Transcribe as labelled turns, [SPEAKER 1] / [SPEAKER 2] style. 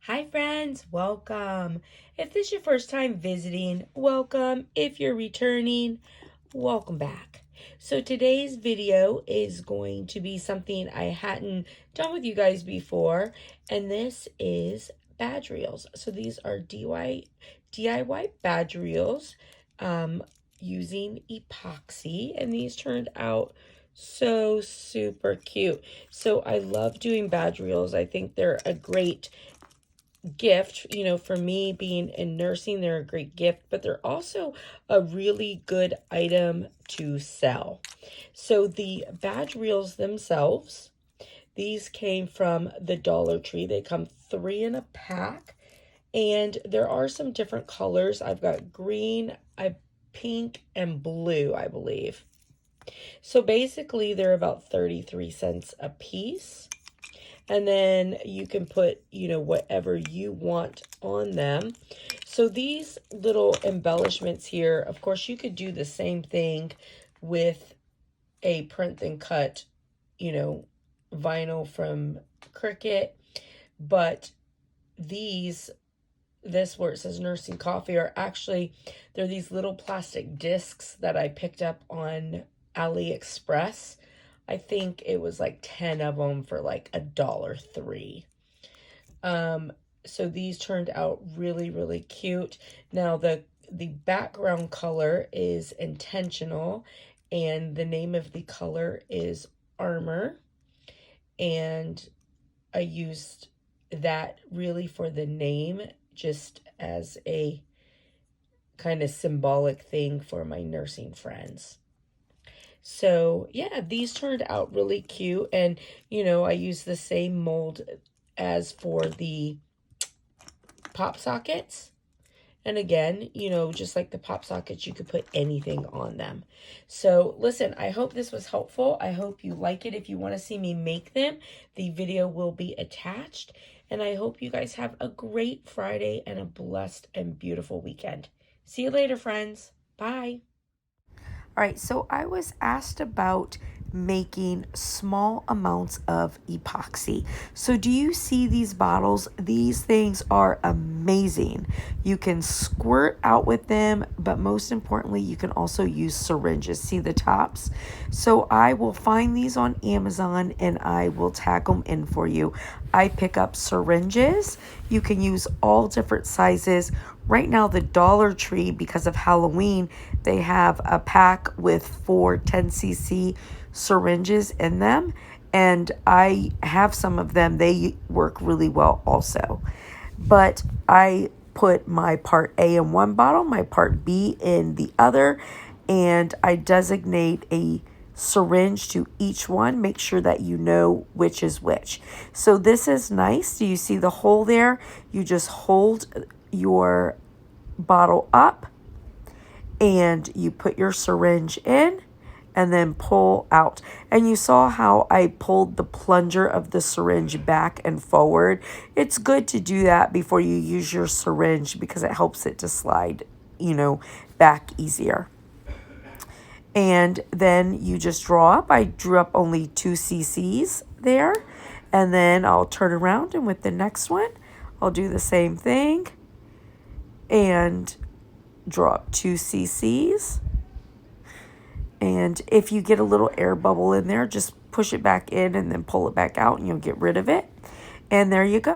[SPEAKER 1] Hi friends, welcome. If this is your first time visiting, welcome. If you're returning, welcome back. So today's video is going to be something I hadn't done with you guys before, and this is badge reels. So these are DIY badge reels using epoxy, and these turned out so super cute. So I love doing badge reels. I think they're a great gift. For me being in nursing, they're a great gift, but they're also a really good item to sell. So the badge reels themselves, these came from the Dollar Tree. They come 3 in a pack, and there are some different colors. I've got green, pink, and blue, I believe. So basically they're about 33 cents a piece. And then you can put, whatever you want on them. So these little embellishments here, of course, you could do the same thing with a print and cut, vinyl from Cricut. But this where it says nursing coffee they're these little plastic discs that I picked up on AliExpress. I think it was like 10 of them for like $1.03. So these turned out really, really cute. Now the background color is intentional, and the name of the color is Armor. And I used that really for the name, just as a kind of symbolic thing for my nursing friends. So yeah, these turned out really cute. And, I use the same mold as for the pop sockets. And again, just like the pop sockets, you could put anything on them. So listen, I hope this was helpful. I hope you like it. If you want to see me make them, the video will be attached. And I hope you guys have a great Friday and a blessed and beautiful weekend. See you later, friends. Bye. All right, so I was asked about making small amounts of epoxy. So do you see these bottles? These things are amazing. You can squirt out with them, but most importantly, you can also use syringes. See the tops? So I will find these on Amazon and I will tag them in for you. I pick up syringes. You can use all different sizes. Right now, the Dollar Tree, because of Halloween, they have a pack with 4 10cc syringes in them. And I have some of them. They work really well also. But I put my part A in one bottle, my part B in the other, and I designate a syringe to each one. Make sure that you know which is which. So this is nice. Do you see the hole there? You just hold your bottle up and you put your syringe in and then pull out. And you saw how I pulled the plunger of the syringe back and forward. It's good to do that before you use your syringe because it helps it to slide, back easier. And then you just draw up. I drew up only 2 cc's there. And then I'll turn around, and with the next one, I'll do the same thing and draw up 2 cc's. And if you get a little air bubble in there, just push it back in and then pull it back out and you'll get rid of it. And there you go.